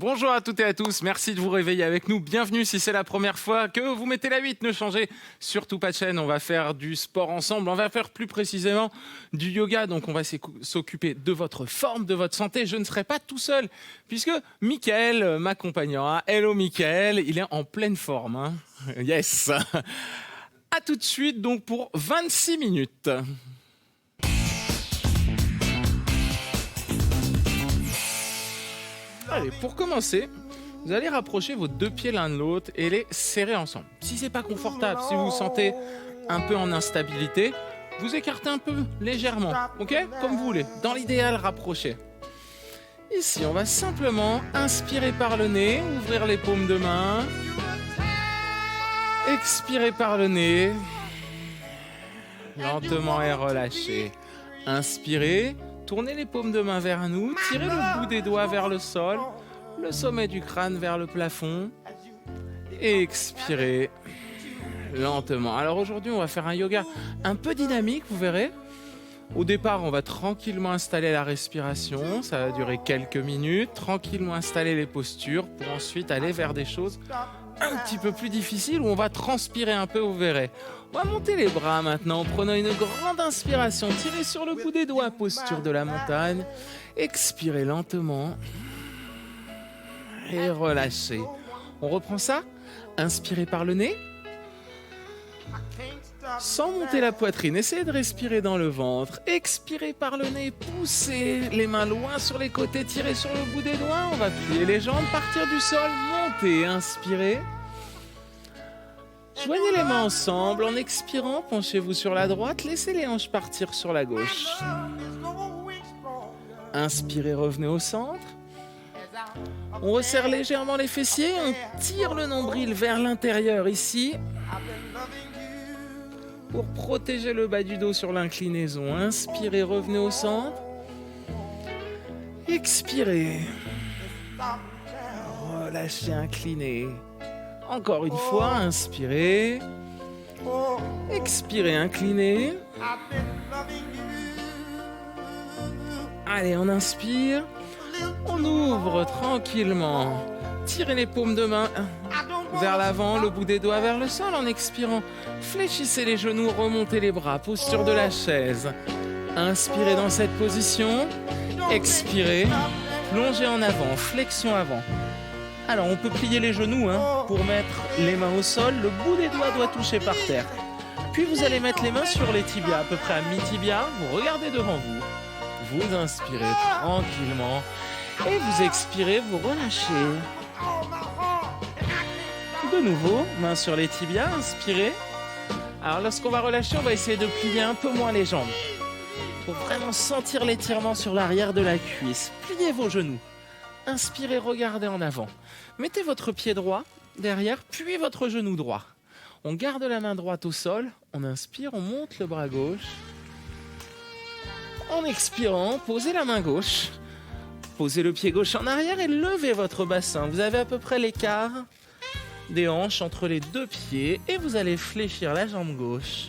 Bonjour à toutes et à tous, merci de vous réveiller avec nous. Bienvenue si c'est la première fois que vous mettez la 8, ne changez surtout pas de chaîne. On va faire du sport ensemble, on va faire plus précisément du yoga. Donc on va s'occuper de votre forme, de votre santé. Je ne serai pas tout seul puisque Mickaël m'accompagnera. Hello Mickaël, il est en pleine forme. Hein. Yes. À tout de suite donc pour 26 minutes. Allez, pour commencer, vous allez rapprocher vos deux pieds l'un de l'autre et les serrer ensemble. Si c'est pas confortable, si vous vous sentez un peu en instabilité, vous écartez un peu légèrement, ok ? Comme vous voulez. Dans l'idéal, rapprochez. Ici, on va simplement inspirer par le nez, ouvrir les paumes de main. Expirer par le nez. Lentement et relâchez. Inspirez. Tournez les paumes de main vers nous, tirez le bout des doigts vers le sol, le sommet du crâne vers le plafond, et expirez lentement. Alors aujourd'hui, on va faire un yoga un peu dynamique, vous verrez. Au départ, on va tranquillement installer la respiration, ça va durer quelques minutes, tranquillement installer les postures pour ensuite aller vers des choses un petit peu plus difficiles où on va transpirer un peu, vous verrez. On va monter les bras maintenant en prenant une grande inspiration. Tirez sur le bout des doigts, posture de la montagne. Expirez lentement. Et relâchez. On reprend ça. Inspirez par le nez. Sans monter la poitrine, essayez de respirer dans le ventre. Expirez par le nez, poussez les mains loin sur les côtés, tirez sur le bout des doigts. On va plier les jambes, partir du sol, monter, inspirez. Joignez les mains ensemble, en expirant, penchez-vous sur la droite, laissez les hanches partir sur la gauche. Inspirez, revenez au centre. On resserre légèrement les fessiers, on tire le nombril vers l'intérieur ici. Pour protéger le bas du dos sur l'inclinaison, inspirez, revenez au centre. Expirez. Relâchez, inclinez. Encore une fois, inspirez. Expirez, inclinez. Allez, on inspire. On ouvre tranquillement. Tirez les paumes de main vers l'avant, le bout des doigts vers le sol en expirant. Fléchissez les genoux, remontez les bras, posture de la chaise. Inspirez dans cette position. Expirez. Plongez en avant, flexion avant. Alors, on peut plier les genoux pour mettre les mains au sol. Le bout des doigts doit toucher par terre. Puis, vous allez mettre les mains sur les tibias, à peu près à mi-tibia. Vous regardez devant vous. Vous inspirez tranquillement. Et vous expirez, vous relâchez. De nouveau, mains sur les tibias, inspirez. Alors, lorsqu'on va relâcher, on va essayer de plier un peu moins les jambes. Pour vraiment sentir l'étirement sur l'arrière de la cuisse. Pliez vos genoux. Inspirez, regardez en avant. Mettez votre pied droit derrière, puis votre genou droit. On garde la main droite au sol. On inspire, on monte le bras gauche. En expirant, posez la main gauche. Posez le pied gauche en arrière et levez votre bassin. Vous avez à peu près l'écart des hanches entre les deux pieds. Et vous allez fléchir la jambe gauche.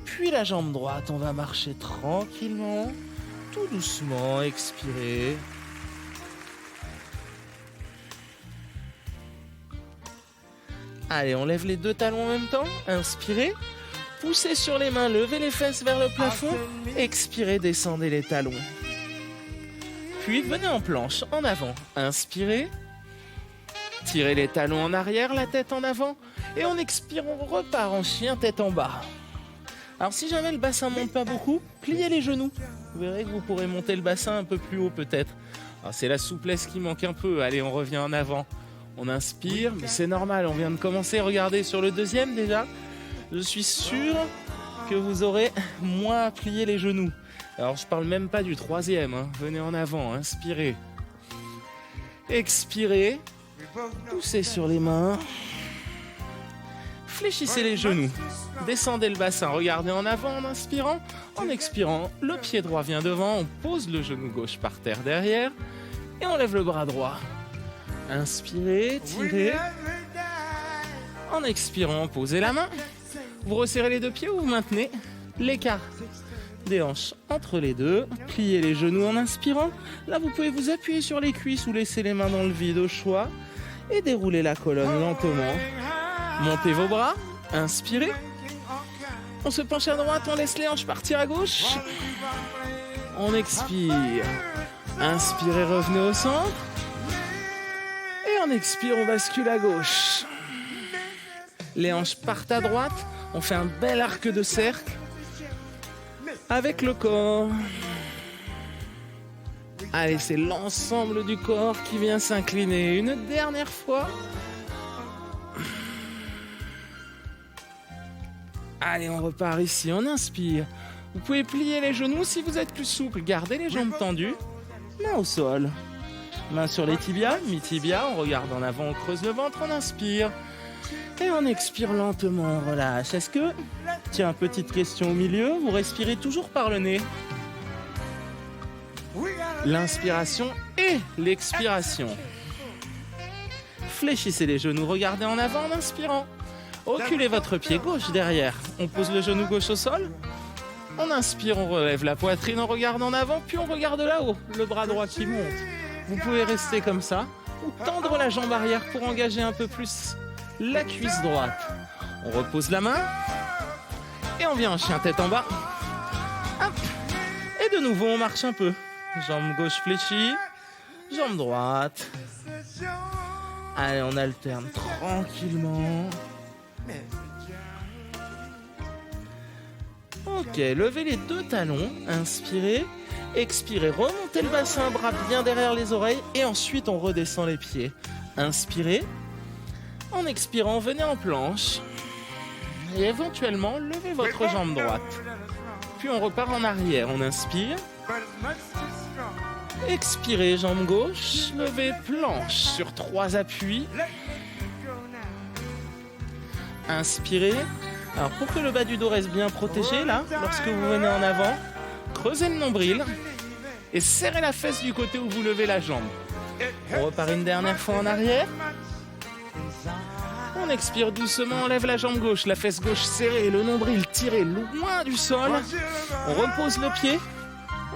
Puis la jambe droite. On va marcher tranquillement, tout doucement. Expirez. Allez, on lève les deux talons en même temps. Inspirez. Poussez sur les mains, levez les fesses vers le plafond. Expirez, descendez les talons. Puis venez en planche, en avant. Inspirez. Tirez les talons en arrière, la tête en avant. Et on expire, on repart en chien, tête en bas. Alors si jamais le bassin ne monte pas beaucoup, pliez les genoux. Vous verrez que vous pourrez monter le bassin un peu plus haut peut-être. Alors c'est la souplesse qui manque un peu. Allez, on revient en avant. On inspire, mais c'est normal, on vient de commencer. Regardez sur le deuxième déjà. Je suis sûr que vous aurez moins plié les genoux. Alors je parle même pas du troisième. Venez en avant, inspirez. Expirez. Poussez sur les mains. Fléchissez les genoux. Descendez le bassin. Regardez en avant en inspirant. En expirant, le pied droit vient devant. On pose le genou gauche par terre derrière. Et on lève le bras droit. Inspirez, tirez. En expirant, posez la main. Vous resserrez les deux pieds ou vous maintenez l'écart des hanches entre les deux, pliez les genoux en inspirant. Là, vous pouvez vous appuyer sur les cuisses ou laisser les mains dans le vide au choix et dérouler la colonne lentement. Montez vos bras, inspirez. On se penche à droite, on laisse les hanches partir à gauche. On expire. Inspirez, revenez au centre. Et on expire, on bascule à gauche. Les hanches partent à droite. On fait un bel arc de cercle avec le corps. Allez, c'est l'ensemble du corps qui vient s'incliner. Une dernière fois. Allez, on repart ici, on inspire. Vous pouvez plier les genoux si vous êtes plus souple. Gardez les jambes tendues. Main au sol. Main sur les tibias, mi-tibia. On regarde en avant, on creuse le ventre, on inspire. Et on expire lentement, on relâche. Est-ce que... Tiens, petite question au milieu. Vous respirez toujours par le nez. L'inspiration et l'expiration. Fléchissez les genoux, regardez en avant en inspirant. Reculez votre pied gauche derrière. On pose le genou gauche au sol. On inspire, on relève la poitrine, on regarde en avant, puis on regarde là-haut, le bras droit qui monte. Vous pouvez rester comme ça, ou tendre la jambe arrière pour engager un peu plus la cuisse droite. On repose la main, et on vient en chien tête en bas. Hop. Et de nouveau, on marche un peu. Jambe gauche fléchie, jambe droite. Allez, on alterne tranquillement. Ok, levez les deux talons, inspirez, expirez, remontez le bassin, bras bien derrière les oreilles et ensuite on redescend les pieds. Inspirez, en expirant, venez en planche et éventuellement levez votre jambe droite. Puis on repart en arrière, on inspire, expirez, jambe gauche, levez planche sur 3 appuis. Inspirez. Alors pour que le bas du dos reste bien protégé, là, lorsque vous venez en avant, creusez le nombril et serrez la fesse du côté où vous levez la jambe. On repart une dernière fois en arrière. On expire doucement, on lève la jambe gauche, la fesse gauche serrée, le nombril tiré loin du sol. On repose le pied,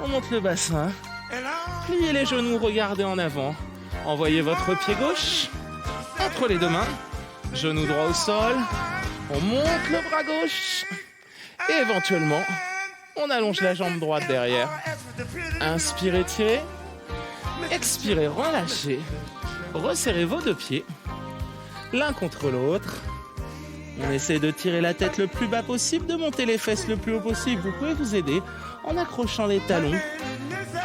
on monte le bassin, pliez les genoux, regardez en avant. Envoyez votre pied gauche entre les deux mains, genou droit au sol. On monte le bras gauche et éventuellement, on allonge la jambe droite derrière. Inspirez, tirez. Expirez, relâchez. Resserrez vos deux pieds, l'un contre l'autre. On essaie de tirer la tête le plus bas possible, de monter les fesses le plus haut possible. Vous pouvez vous aider en accrochant les talons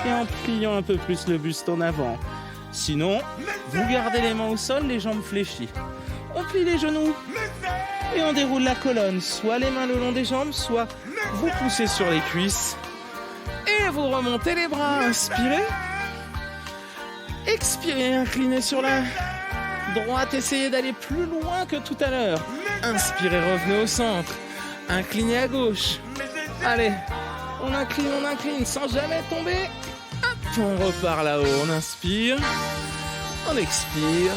et en pliant un peu plus le buste en avant. Sinon, vous gardez les mains au sol, les jambes fléchies. On plie les genoux. Et on déroule la colonne, soit les mains le long des jambes, soit vous poussez sur les cuisses. Et vous remontez les bras, inspirez. Expirez, inclinez sur la droite, essayez d'aller plus loin que tout à l'heure. Inspirez, revenez au centre. Inclinez à gauche. Allez, on incline sans jamais tomber. Hop, on repart là-haut, on inspire. On expire.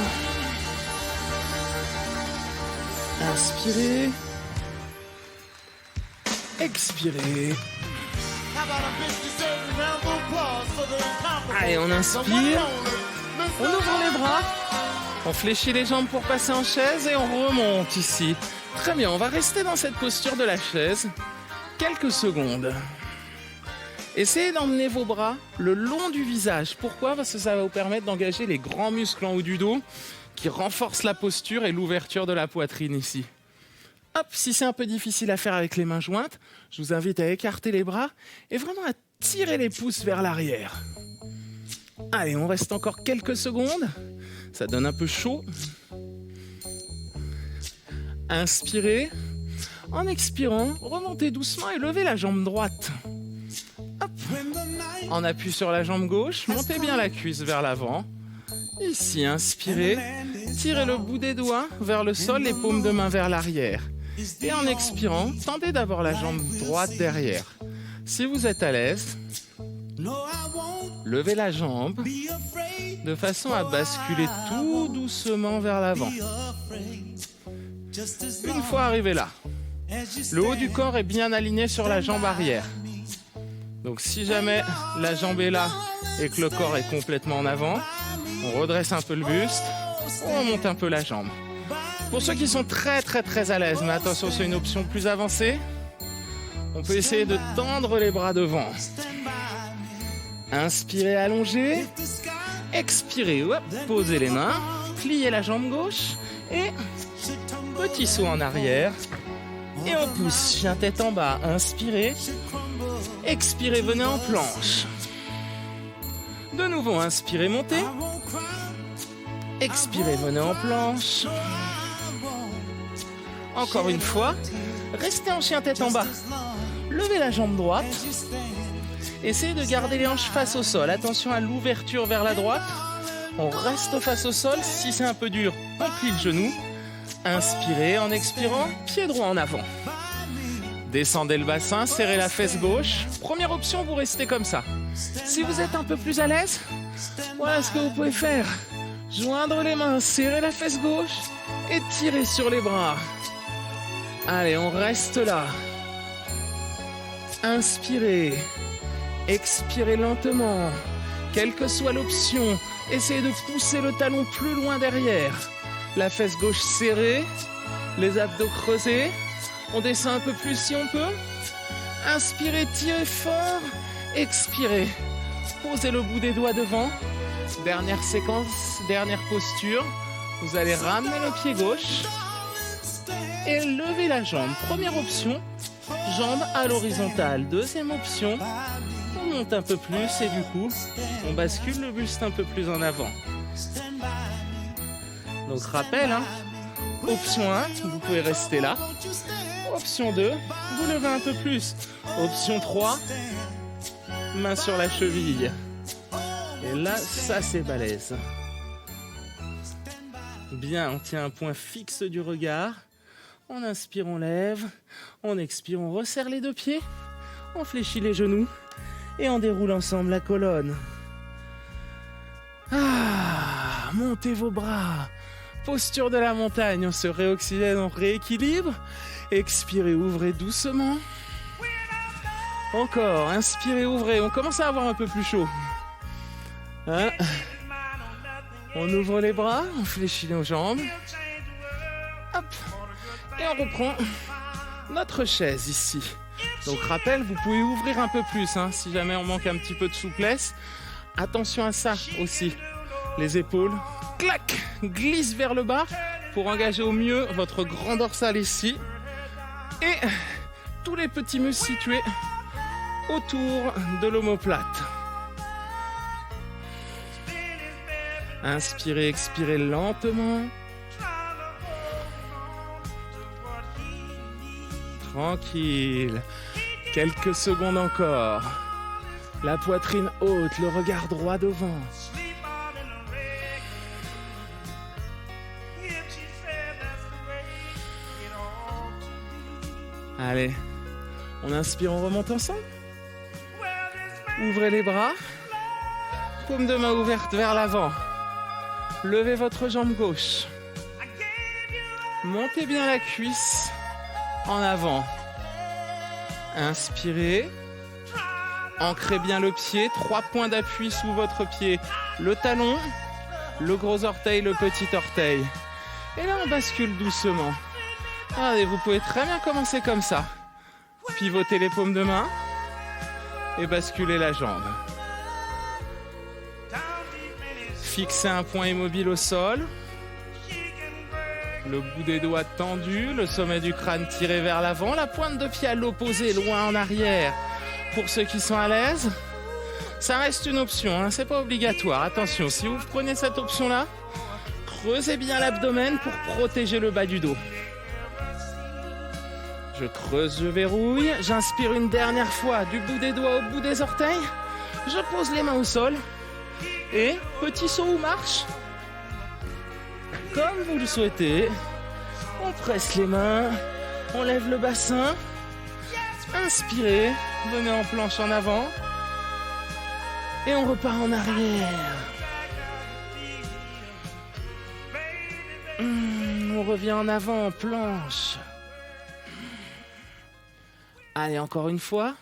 Inspirez. Expirez. Allez, on inspire. On ouvre les bras. On fléchit les jambes pour passer en chaise et on remonte ici. Très bien, on va rester dans cette posture de la chaise quelques secondes. Essayez d'emmener vos bras le long du visage. Pourquoi ? Parce que ça va vous permettre d'engager les grands muscles en haut du dos qui renforcent la posture et l'ouverture de la poitrine ici. Hop, si c'est un peu difficile à faire avec les mains jointes, je vous invite à écarter les bras et vraiment à tirer les pouces vers l'arrière. Allez, on reste encore quelques secondes. Ça donne un peu chaud. Inspirez. En expirant, remontez doucement et levez la jambe droite. Hop. En appui sur la jambe gauche, montez bien la cuisse vers l'avant. Ici, inspirez. Tirez le bout des doigts vers le sol, les paumes de main vers l'arrière. Et en expirant, tentez d'avoir la jambe droite derrière. Si vous êtes à l'aise, levez la jambe de façon à basculer tout doucement vers l'avant. Une fois arrivé là, le haut du corps est bien aligné sur la jambe arrière. Donc si jamais la jambe est là et que le corps est complètement en avant, on redresse un peu le buste, on monte un peu la jambe. Pour ceux qui sont très à l'aise, mais attention, c'est une option plus avancée, on peut essayer de tendre les bras devant. Inspirez, allongez. Expirez, hop, posez les mains. Pliez la jambe gauche. Et petit saut en arrière. Et on pousse, chien tête en bas. Inspirez. Expirez, venez en planche. De nouveau, inspirez, montez. Expirez, venez en planche. Encore une fois. Restez en chien tête en bas. Levez la jambe droite. Essayez de garder les hanches face au sol. Attention à l'ouverture vers la droite. On reste face au sol. Si c'est un peu dur, on plie le genou. Inspirez en expirant, pied droit en avant. Descendez le bassin, serrez la fesse gauche. Première option, vous restez comme ça. Si vous êtes un peu plus à l'aise, voilà ce que vous pouvez faire. Joindre les mains, serrer la fesse gauche et tirer sur les bras. Allez, on reste là. Inspirez. Expirez lentement. Quelle que soit l'option, essayez de pousser le talon plus loin derrière. La fesse gauche serrée, les abdos creusés. On descend un peu plus si on peut. Inspirez, tirez fort. Expirez. Posez le bout des doigts devant. Dernière séquence, dernière posture. Vous allez ramener le pied gauche et lever la jambe. Première option, jambe à l'horizontale. Deuxième option, on monte un peu plus et du coup, on bascule le buste un peu plus en avant. Donc rappel, option 1, vous pouvez rester là. Option 2, vous levez un peu plus. Option 3, main sur la cheville. Et là, ça c'est balèze. Bien, on tient un point fixe du regard. On inspire, on lève. On expire, on resserre les deux pieds. On fléchit les genoux. Et on déroule ensemble la colonne. Ah, montez vos bras. Posture de la montagne. On se réoxygène, on rééquilibre. Expirez, ouvrez doucement. Encore, inspirez, ouvrez. On commence à avoir un peu plus chaud. On ouvre les bras, on fléchit nos jambes. Hop. Et on reprend notre chaise ici. Donc rappel, vous pouvez ouvrir un peu plus si jamais on manque un petit peu de souplesse. Attention à ça aussi. Les épaules, clac, glissent vers le bas pour engager au mieux votre grand dorsal ici. Et tous les petits muscles situés autour de l'omoplate. Inspirez, expirez lentement. Tranquille. Quelques secondes encore. La poitrine haute, le regard droit devant. Allez, on inspire, on remonte ensemble. Ouvrez les bras. Paume de main ouverte vers l'avant. Levez votre jambe gauche. Montez bien la cuisse en avant. Inspirez. Ancrez bien le pied. 3 points d'appui sous votre pied. Le talon, le gros orteil, le petit orteil. Et là, on bascule doucement. Allez, vous pouvez très bien commencer comme ça. Pivotez les paumes de main et basculer la jambe. Fixez un point immobile au sol. Le bout des doigts tendu, le sommet du crâne tiré vers l'avant, la pointe de pied à l'opposé, loin en arrière. Pour ceux qui sont à l'aise, ça reste une option, c'est pas obligatoire. Attention, si vous prenez cette option-là, creusez bien l'abdomen pour protéger le bas du dos. Je creuse, je verrouille, j'inspire une dernière fois du bout des doigts au bout des orteils. Je pose les mains au sol et petit saut ou marche. Comme vous le souhaitez, on presse les mains, on lève le bassin. Inspirez, venez en planche en avant et on repart en arrière. On revient en avant en planche. Allez, encore une fois.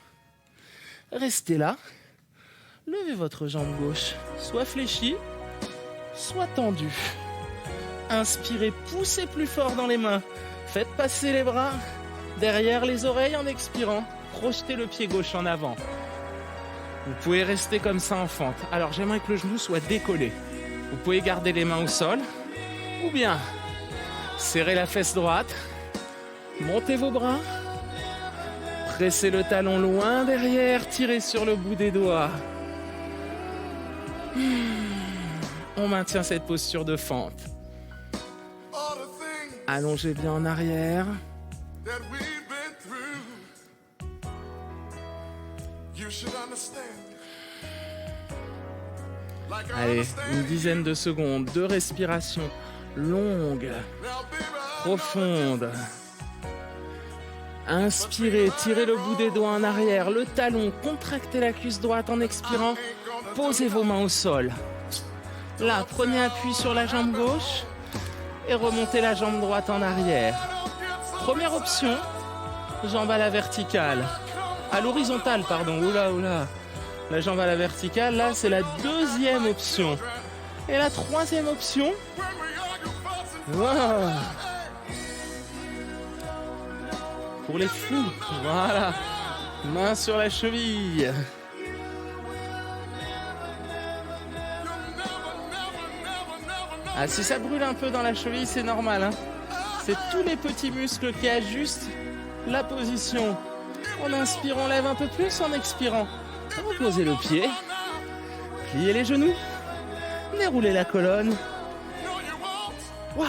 Restez là. Levez votre jambe gauche, soit fléchie, soit tendue. Inspirez, poussez plus fort dans les mains. Faites passer les bras derrière les oreilles en expirant. Projetez le pied gauche en avant. Vous pouvez rester comme ça en fente. Alors j'aimerais que le genou soit décollé. Vous pouvez garder les mains au sol ou bien serrez la fesse droite, montez vos bras, pressez le talon loin derrière, tirez sur le bout des doigts. On maintient cette posture de fente. Allongez bien en arrière. Allez, une dizaine de secondes, 2 respirations longues, profondes. Inspirez, tirez le bout des doigts en arrière, le talon, contractez la cuisse droite en expirant. Posez vos mains au sol. Là, prenez appui sur la jambe gauche et remontez la jambe droite en arrière. Première option, jambe à la verticale. À l'horizontale, pardon. Oula. La jambe à la verticale, là, c'est la deuxième option. Et la troisième option... Wow. Pour les fous, voilà. Main sur la cheville. Ah, si ça brûle un peu dans la cheville, c'est normal, hein. C'est tous les petits muscles qui ajustent la position. On inspire, on lève un peu plus en expirant. Reposez le pied, pliez les genoux, déroulez la colonne. Waouh,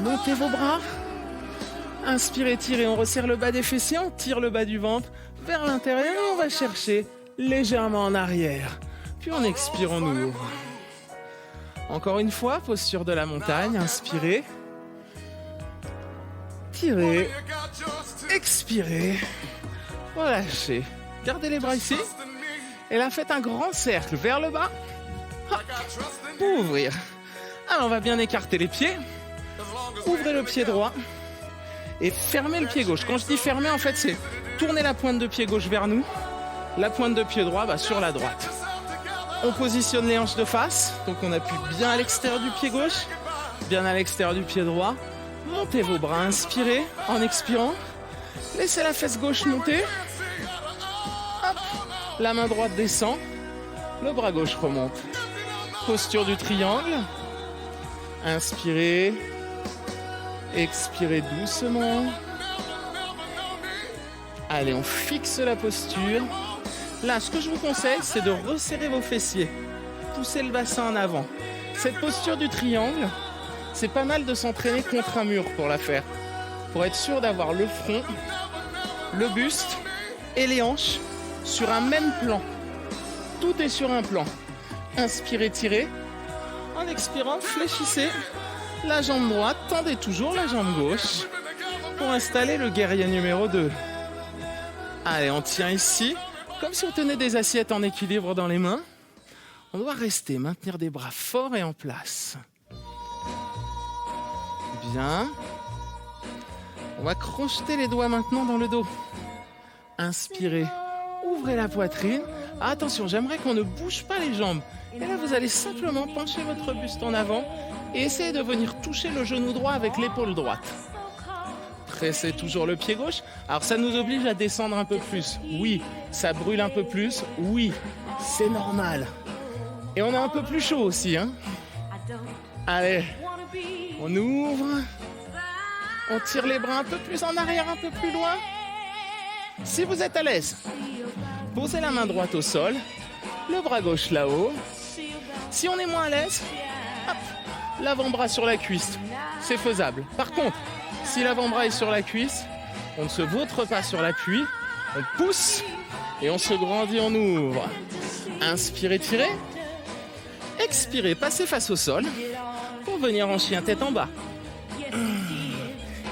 montez vos bras. Inspirez, tirez, on resserre le bas des fessiers, on tire le bas du ventre vers l'intérieur et on va chercher légèrement en arrière. Puis on expire, on ouvre. Encore une fois, posture de la montagne, inspirez, tirez, expirez, relâchez. Gardez les bras ici. Et là, faites un grand cercle vers le bas. Hop, pour ouvrir. Alors, on va bien écarter les pieds. Ouvrez le pied droit. Et fermez le pied gauche. Quand je dis fermer, en fait, c'est tourner la pointe de pied gauche vers nous. La pointe de pied droit sur la droite. On positionne les hanches de face. Donc, on appuie bien à l'extérieur du pied gauche. Bien à l'extérieur du pied droit. Montez vos bras. Inspirez en expirant. Laissez la fesse gauche monter. Hop. La main droite descend. Le bras gauche remonte. Posture du triangle. Inspirez. Expirez doucement. Allez, on fixe la posture. Là, ce que je vous conseille, c'est de resserrer vos fessiers. Poussez le bassin en avant. Cette posture du triangle, c'est pas mal de s'entraîner contre un mur pour la faire. Pour être sûr d'avoir le front, le buste et les hanches sur un même plan. Tout est sur un plan. Inspirez, tirez. En expirant, fléchissez la jambe droite, tendez toujours la jambe gauche pour installer le guerrier numéro 2. Allez, on tient ici, comme si on tenait des assiettes en équilibre dans les mains. On doit rester, maintenir des bras forts et en place. Bien. On va crocheter les doigts maintenant dans le dos. Inspirez, ouvrez la poitrine. Ah, attention, j'aimerais qu'on ne bouge pas les jambes. Et là, vous allez simplement pencher votre buste en avant et essayez de venir toucher le genou droit avec l'épaule droite. Pressez toujours le pied gauche. Alors, ça nous oblige à descendre un peu plus. Oui, ça brûle un peu plus. Oui, c'est normal. Et on est un peu plus chaud aussi, hein. Allez, on ouvre. On tire les bras un peu plus en arrière, un peu plus loin. Si vous êtes à l'aise, posez la main droite au sol, le bras gauche là-haut. Si on est moins à l'aise, hop, l'avant-bras sur la cuisse. C'est faisable. Par contre, si l'avant-bras est sur la cuisse, on ne se vautre pas sur l'appui. On pousse et on se grandit, on ouvre. Inspirez, tirez. Expirez, passez face au sol pour venir en chien tête en bas.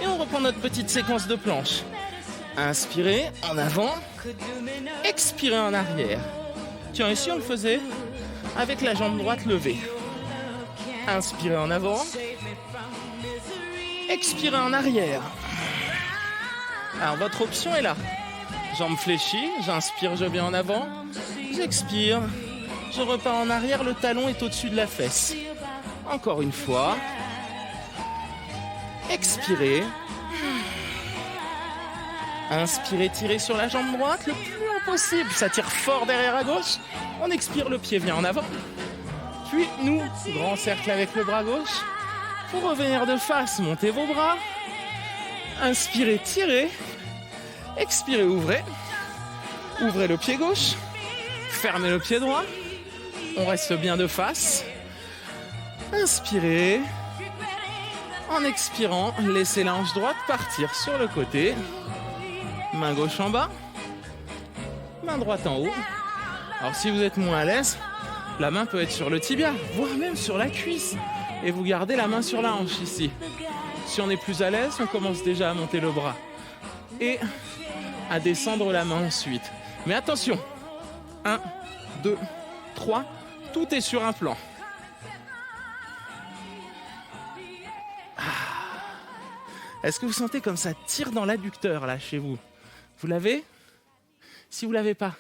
Et on reprend notre petite séquence de planches. Inspirez en avant, expirez en arrière. Tiens, ici on le faisait avec la jambe droite levée. Inspirez en avant, expirez en arrière. Alors votre option est là. Jambes fléchies, j'inspire, je vais en avant. J'expire, je repars en arrière, le talon est au-dessus de la fesse. Encore une fois. Expirez. Inspirez, tirez sur la jambe droite le plus haut possible. Ça tire fort derrière à gauche. On expire, le pied vient en avant. Puis nous, grand cercle avec le bras gauche. Pour revenir de face, montez vos bras. Inspirez, tirez. Expirez, ouvrez. Ouvrez le pied gauche. Fermez le pied droit. On reste bien de face. Inspirez. En expirant, laissez la hanche droite partir sur le côté. Main gauche en bas. Main droite en haut. Alors si vous êtes moins à l'aise, la main peut être sur le tibia, voire même sur la cuisse. Et vous gardez la main sur la hanche ici. Si on est plus à l'aise, on commence déjà à monter le bras. Et à descendre la main ensuite. Mais attention. 1, 2, 3. Tout est sur un plan. Est-ce que vous sentez comme ça tire dans l'adducteur là chez vous? Vous l'avez? Si vous ne l'avez pas,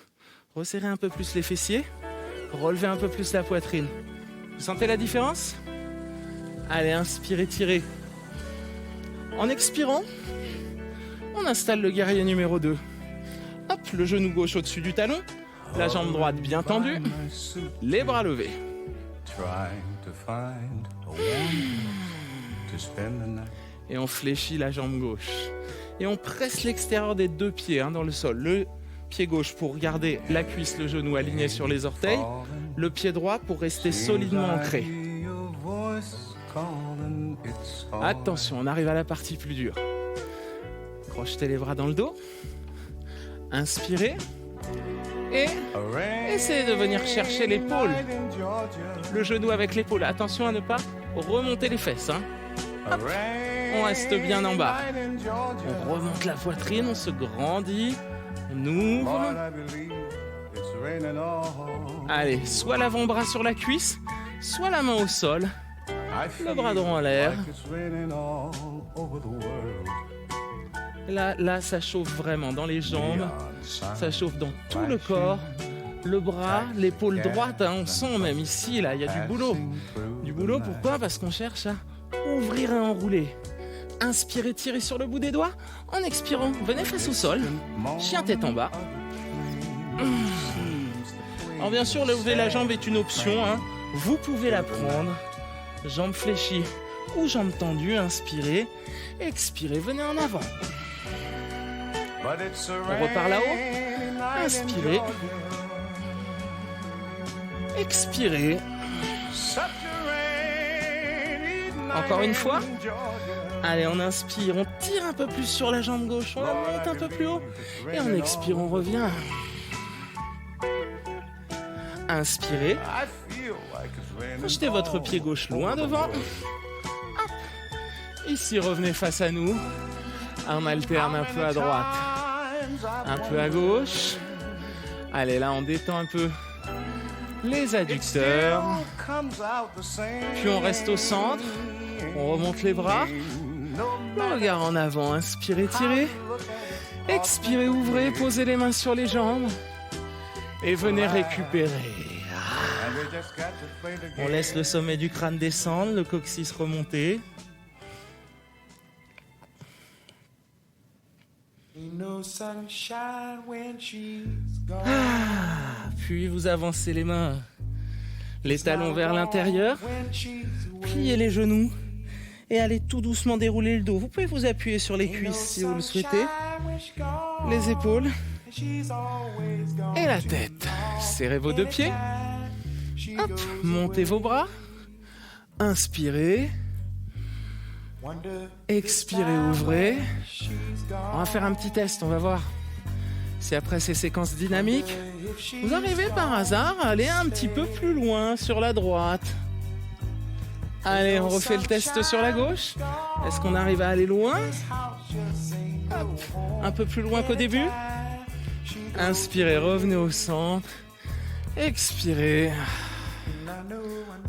resserrez un peu plus les fessiers, relevez un peu plus la poitrine. Vous sentez la différence? Allez, inspirez, tirez. En expirant, on installe le guerrier numéro 2. Hop, le genou gauche au-dessus du talon, la jambe droite bien tendue, les bras levés. Et on fléchit la jambe gauche. Et on presse l'extérieur des deux pieds dans le sol. Le pied gauche pour garder la cuisse, le genou aligné sur les orteils. Le pied droit pour rester solidement ancré. Attention, on arrive à la partie plus dure. Crochetez les bras dans le dos. Inspirez. Et essayez de venir chercher l'épaule. Le genou avec l'épaule. Attention à ne pas remonter les fesses. Hop. On reste bien en bas. On remonte la poitrine, on se grandit. On ouvre. Allez, soit l'avant-bras sur la cuisse, soit la main au sol. Le bras droit en l'air. Là, ça chauffe vraiment dans les jambes. Ça chauffe dans tout le corps. Le bras, l'épaule droite, on sent même ici, là, il y a du boulot. Du boulot, pourquoi? Parce qu'on cherche à ouvrir et enrouler. Inspirez, tirez sur le bout des doigts. En expirant, venez face au sol. Chien tête en bas. Alors bien sûr, lever la jambe est une option. Vous pouvez la prendre. Jambes fléchies ou jambes tendues. Inspirez. Expirez, venez en avant. On repart là-haut. Inspirez. Expirez. Encore une fois. Allez, on inspire, on tire un peu plus sur la jambe gauche, on la monte un peu plus haut. Et on expire, on revient. Inspirez. Projetez votre pied gauche loin devant. Hop. Ici, revenez face à nous. On alterne un peu à droite, un peu à gauche. Allez, là, on détend un peu les adducteurs. Puis on reste au centre. On remonte les bras. Le regard en avant. Inspirez, tirez. Expirez, ouvrez. Posez les mains sur les jambes. Et venez récupérer. On laisse le sommet du crâne descendre, le coccyx remonter. Puis vous avancez les mains, les talons vers l'intérieur. Pliez les genoux et allez tout doucement dérouler le dos. Vous pouvez vous appuyer sur les cuisses si vous le souhaitez, les épaules et la tête. Serrez vos deux pieds. Hop, montez vos bras. Inspirez. Expirez, ouvrez. On va faire un petit test, on va voir si après ces séquences dynamiques, vous arrivez par hasard à aller un petit peu plus loin sur la droite. Allez, on refait le test sur la gauche. Est-ce qu'on arrive à aller loin? Hop, un peu plus loin qu'au début. Inspirez, revenez au centre. Expirez.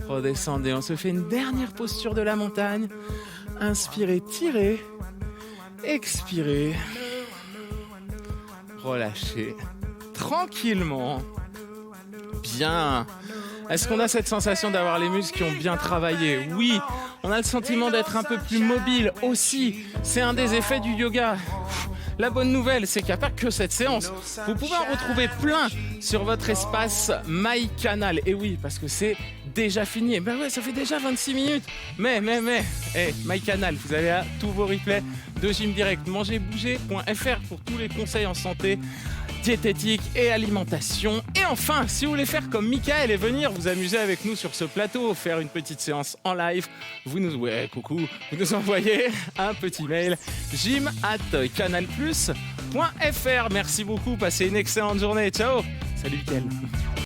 Redescendez, on se fait une dernière posture de la montagne. Inspirez, tirez. Expirez. relâchez tranquillement. Bien. Est-ce qu'on a cette sensation d'avoir les muscles qui ont bien travaillé? Oui. On a le sentiment d'être un peu plus mobile aussi. C'est un des effets du yoga. La bonne nouvelle, c'est qu'il n'y a pas que cette séance. Vous pouvez en retrouver plein sur votre espace MyCanal. Et oui, parce que c'est déjà fini. Ben ouais, ça fait déjà 26 minutes. Mais, MyCanal, vous avez là tous vos replays de Gym Direct. Mangerbouger.fr pour tous les conseils en santé, diététique et alimentation. Et enfin, si vous voulez faire comme Michael et venir vous amuser avec nous sur ce plateau, faire une petite séance en live, vous nous envoyez un petit mail gym@canalplus.fr. Merci beaucoup, passez une excellente journée. Ciao. Salut Michael.